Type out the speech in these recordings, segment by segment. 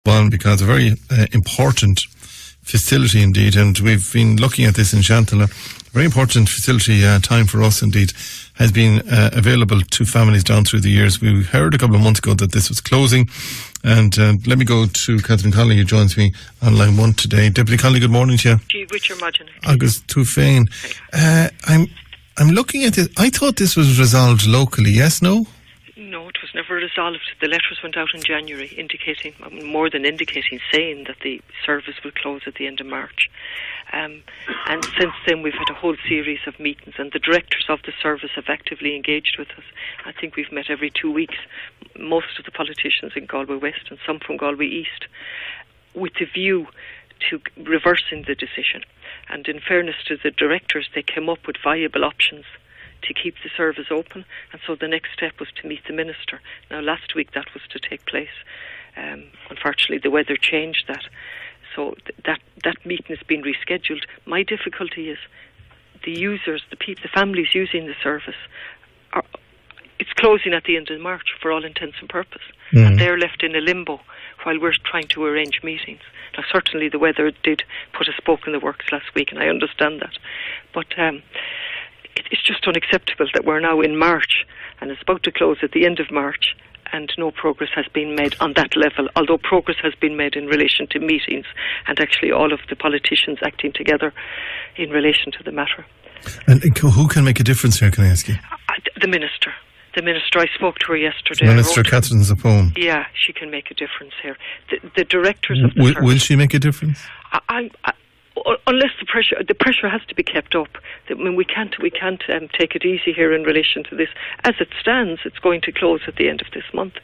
on, because a very important facility indeed, and we've been looking at this in Shantle. Very important facility, time for us indeed, has been available to families down through the years. We heard a couple of months ago that this was closing, and let me go to Catherine Connolly, who joins me on line 1 today. Deputy Connolly, good morning to you. Richard Martin. Agus tú féin. I'm looking at it. I thought this was resolved locally. Yes, no? No, it was never resolved. The letters went out in January indicating, more than indicating, saying that the service will close at the end of March. And since then we've had a whole series of meetings, and the directors of the service have actively engaged with us. I think we've met every 2 weeks, most of the politicians in Galway West and some from Galway East, with the view to reversing the decision. And in fairness to the directors, they came up with viable options to keep the service open, and so the next step was to meet the minister. Now, last week that was to take place. Unfortunately, the weather changed that, so that meeting has been rescheduled. My difficulty is the users, the families using the service, it's closing at the end of March for all intents and purpose, and they're left in a limbo while we're trying to arrange meetings. Now, certainly the weather did put a spoke in the works last week, and I understand that, but it's just unacceptable that we're now in March and it's about to close at the end of March and no progress has been made on that level, although progress has been made in relation to meetings and actually all of the politicians acting together in relation to the matter. And who can make a difference here, can I ask you? The minister. The minister, I spoke to her yesterday. Minister Catherine Zappone. Yeah, she can make a difference here. The directors of the service. Will she make a difference? Unless the pressure has to be kept up. I mean, we can't take it easy here in relation to this. As it stands, it's going to close at the end of this month,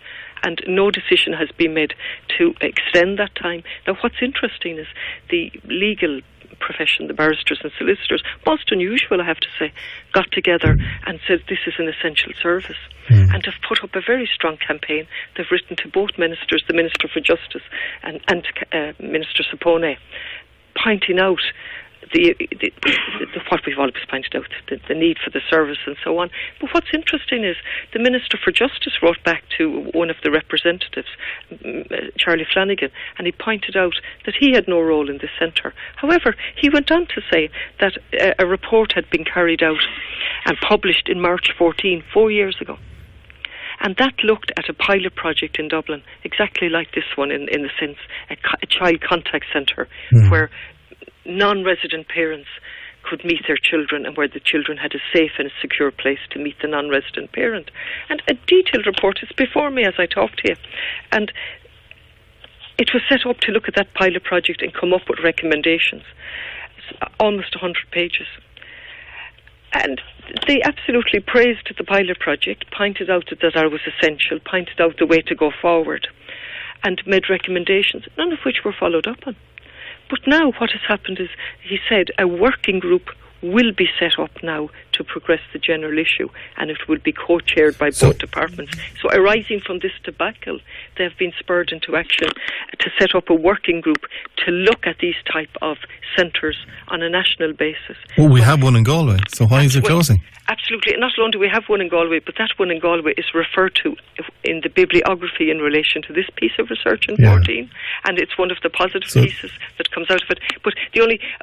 and no decision has been made to extend that time. Now, what's interesting is the legal profession, the barristers and solicitors, most unusual, I have to say, got together and said this is an essential service, and have put up a very strong campaign. They've written to both ministers, the Minister for Justice and Minister Zappone, pointing out what we've always pointed out, the need for the service and so on. But what's interesting is the Minister for Justice wrote back to one of the representatives, Charlie Flanagan, and he pointed out that he had no role in the centre. However, he went on to say that a report had been carried out and published in March 14, 4 years ago. And that looked at a pilot project in Dublin, exactly like this one in the sense, a child contact centre where non-resident parents could meet their children and where the children had a safe and a secure place to meet the non-resident parent. And a detailed report is before me as I talk to you. And it was set up to look at that pilot project and come up with recommendations. It's almost 100 pages. And they absolutely praised the pilot project, pointed out that it was essential, pointed out the way to go forward, and made recommendations, none of which were followed up on. But now what has happened is, he said, a working group will be set up now to progress the general issue, and it will be co-chaired by both departments. So arising from this debacle, they have been spurred into action to set up a working group to look at these type of centres on a national basis. Well, we have one in Galway, so why is it closing? Absolutely. Not only do we have one in Galway, but that one in Galway is referred to in the bibliography in relation to this piece of research in 14, and it's one of the positive pieces that comes out of it. But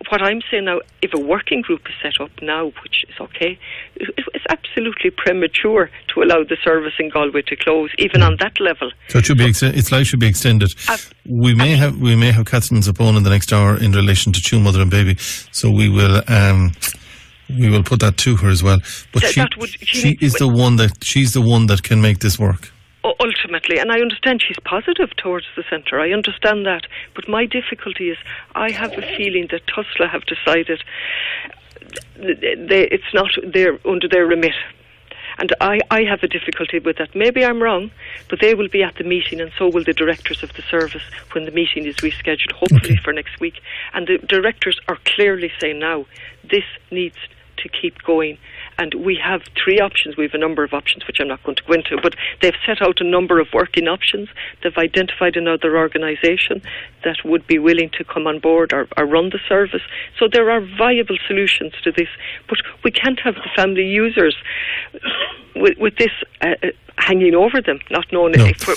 what I'm saying now, if a working group is set up now, which is okay, it's absolutely premature to allow the service in Galway to close, even on that level. So it should be its life should be extended. We may have Catherine Zappone in the next hour in relation to Tune Mother and Baby, so we will put that to her as well. But she's the one that can make this work. Ultimately, and I understand she's positive towards the centre, I understand that, but my difficulty is I have a feeling that TUSLA have decided it's not under their remit, and I have a difficulty with that. Maybe I'm wrong, but they will be at the meeting, and so will the directors of the service when the meeting is rescheduled, hopefully for next week. And the directors are clearly saying now this needs to keep going, and we have 3 options. We have a number of options which I'm not going to go into, but they've set out a number of working options. They've identified another organisation that would be willing to come on board or run the service. So there are viable solutions to this, but we can't have the family users with this hanging over them, not knowing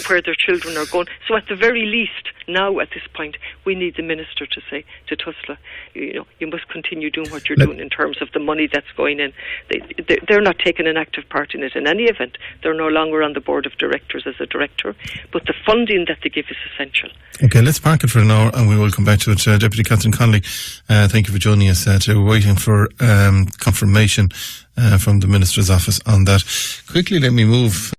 where their children are going. So at the very least, now at this point, we need the Minister to say to Tusla, you must continue doing what you're doing in terms of the money that's going in. They're not taking an active part in it in any event. They're no longer on the board of directors as a director, but the funding that they give is essential. Okay, let's park it for an hour and we will come back to it. Deputy Catherine Connolly, thank you for joining us. We're waiting for confirmation from the Minister's office on that. Quickly, let me move